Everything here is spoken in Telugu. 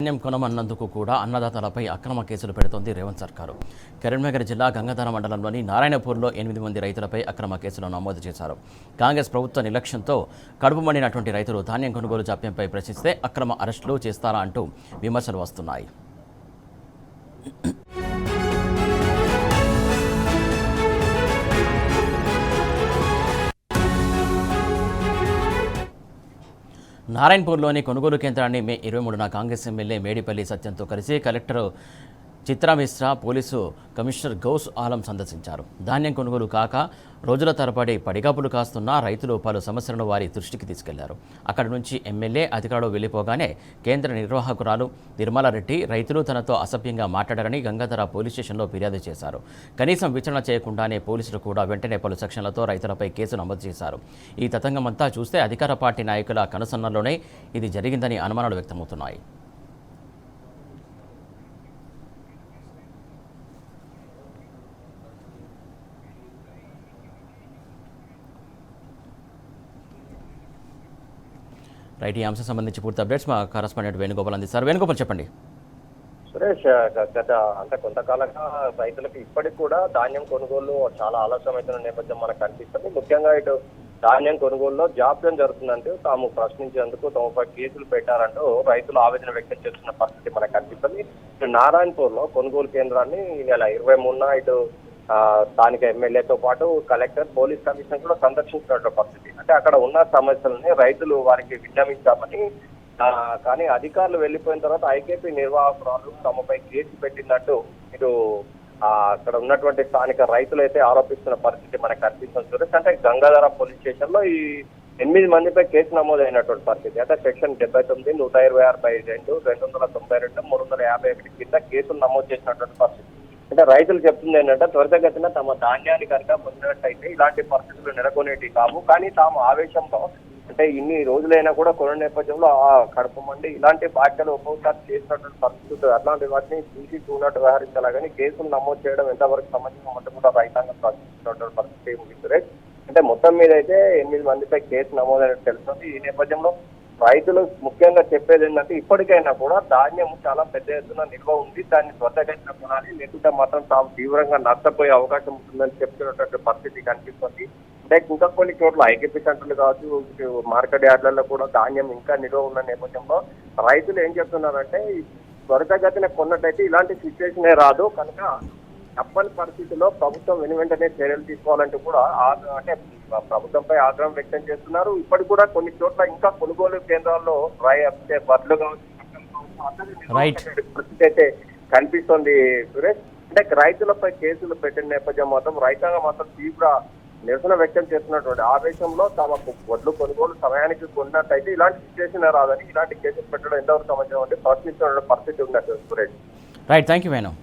ధాన్యం కొనమన్నందుకు కూడా అన్నదాతలపై అక్రమ కేసులు పెడుతోంది రేవంత్ సర్కారు. కరీంనగర్ జిల్లా గంగాధర మండలంలోని నారాయణపూర్లో 8 మంది రైతులపై అక్రమ కేసులు నమోదు చేశారు. కాంగ్రెస్ ప్రభుత్వ నిర్లక్ష్యంతో కడుపు మండినటువంటి రైతులు ధాన్యం కొనుగోలు జాప్యంపై ప్రశ్నిస్తే అక్రమ అరెస్టులు చేస్తారా అంటూ విమర్శలు వస్తున్నాయి. నారాయణపూర్లోని కొనుగోలు కేంద్రాన్ని మే 23న కాంగ్రెస్ ఎమ్మెల్యే మేడిపల్లి సత్యంతో కలిసి collector Chitra Mishra, police commissioner Ghouse Alam సందర్శించారు. ధాన్యం కొనుగోలు కాక రోజుల తరబడి పడిగాపులు కాస్తున్న రైతులు పలు సమస్యలను వారి దృష్టికి తీసుకెళ్లారు. అక్కడి నుంచి ఎమ్మెల్యే అధికారులు వెళ్లిపోగానే కేంద్ర నిర్వాహకురాలు నిర్మలారెడ్డి రైతులు తనతో అసభ్యంగా మాట్లాడారని గంగాధర పోలీస్ స్టేషన్లో ఫిర్యాదు చేశారు. కనీసం విచారణ చేయకుండానే పోలీసులు కూడా వెంటనే పలు సెక్షన్లతో రైతులపై కేసు నమోదు చేశారు. ఈ తతంగమంతా చూస్తే అధికార పార్టీ నాయకుల కనుసన్నల్లోనే ఇది జరిగిందని అనుమానాలు వ్యక్తమవుతున్నాయి. రైట్, ఈ అంశం సంబంధించి పూర్తి అప్డేట్స్ మా కరెస్పాండెంట్ వేణుగోపాల్ అందిస్తారు. వేణుగోపాల్ చెప్పండి. సురేష్, గత కొంతకాలంగా రైతులకు ఇప్పటికి కూడా ధాన్యం కొనుగోలు చాలా ఆలస్యమవుతున్న నేపథ్యం మనకు కనిపిస్తుంది. ముఖ్యంగా ఇటు ధాన్యం కొనుగోలులో జాప్యం జరుగుతుందంటూ తాము ప్రశ్నించేందుకు తమపై కేసులు పెట్టారంటూ రైతులు ఆవేదన వ్యక్తం చేస్తున్న పరిస్థితి మనకు కనిపిస్తుంది. ఇటు నారాయణపూర్ లో కొనుగోలు కేంద్రాన్ని ఈ నెల 23న ఇటు స్థానిక ఎమ్మెల్యేతో పాటు కలెక్టర్, పోలీస్ కమిషనర్ కూడా సందర్శించినటువంటి పరిస్థితి. అంటే అక్కడ ఉన్న సమస్యలని రైతులు వారికి విన్నవించామని, కానీ అధికారులు వెళ్లిపోయిన తర్వాత ఐకేపీ నిర్వాహకురాలు తమపై కేసు పెట్టినట్టు ఇటు అక్కడ ఉన్నటువంటి స్థానిక రైతులు అయితే ఆరోపిస్తున్న పరిస్థితి మనకు కనిపిస్తుంది. అంటే గంగాధర పోలీస్ స్టేషన్ లో ఈ 8 మందిపై కేసు నమోదైనటువంటి పరిస్థితి. అంటే సెక్షన్ 79, 126/2, 292, 351 కింద కేసులు నమోదు చేసినటువంటి పరిస్థితి. అంటే రైతులు చెప్తుంది ఏంటంటే త్వరితగతిన తమ ధాన్యాన్ని కనుక పొందినట్టయితే ఇలాంటి పరిస్థితులు నెలకొనేటి కావు. కానీ తాము ఆవేశంలో అంటే ఇన్ని రోజులైనా కూడా కొన నేపథ్యంలో కడుపు మండి ఇలాంటి వ్యాఖ్యలు ఒక్కొక్కసారి చేసినటువంటి పరిస్థితులు అట్లాంటి వాటిని చూసి చూనట్టు వ్యవహరించాలా కానీ కేసులు నమోదు చేయడం ఎంతవరకు సమంజసం అంటే కూడా రైతాంగం ప్రశ్నిస్తున్నటువంటి పరిస్థితి ఉంది. అంటే మొత్తం మీద అయితే 8 మందిపై కేసు నమోదైనట్టు తెలుస్తుంది. ఈ నేపథ్యంలో రైతులు ముఖ్యంగా చెప్పేది ఏంటంటే ఇప్పటికైనా కూడా ధాన్యం చాలా పెద్ద ఎత్తున నిల్వ ఉంది, దాన్ని త్వరగా కొనాలి, లేకుంటే మాత్రం తాము తీవ్రంగా నష్టపోయే అవకాశం ఉంటుందని చెప్తున్నటువంటి పరిస్థితి కనిపిస్తుంది. అంటే ఇంకా కొన్ని చోట్ల ఐకేపీ సెంటర్లు కావచ్చు, మార్కెట్ యార్డ్లలో కూడా ధాన్యం ఇంకా నిల్వ ఉన్న నేపథ్యంలో రైతులు ఏం చెప్తున్నారంటే త్వరితగతిన కొన్నట్టయితే ఇలాంటి సిచ్యువేషనే రాదు, కనుక తప్పని పరిస్థితుల్లో ప్రభుత్వం వెంటనే చర్యలు తీసుకోవాలంటూ కూడా అంటే ప్రభుత్వంపై ఆగ్రహం వ్యక్తం చేస్తున్నారు. ఇప్పటికి కూడా కొన్ని చోట్ల ఇంకా కొనుగోలు కేంద్రాల్లో బర్లు పరిస్థితి అయితే కనిపిస్తోంది సురేష్. అంటే రైతులపై కేసులు పెట్టిన నేపథ్యం మాత్రం రైతాంగం మాత్రం తీవ్ర నిరసన వ్యక్తం చేస్తున్నటువంటి ఆవేశంలో తమకు వడ్లు కొనుగోలు సమయానికి కొన్నట్టయితే ఇలాంటి సిచ్యువేషన్ రాదని ఇలాంటి కేసులు పెట్టడం ఎంతవరకు సమాచారం అంటే ప్రశ్నిస్తున్న పరిస్థితి ఉన్నట్టు Suresh. Right, thank you Venu.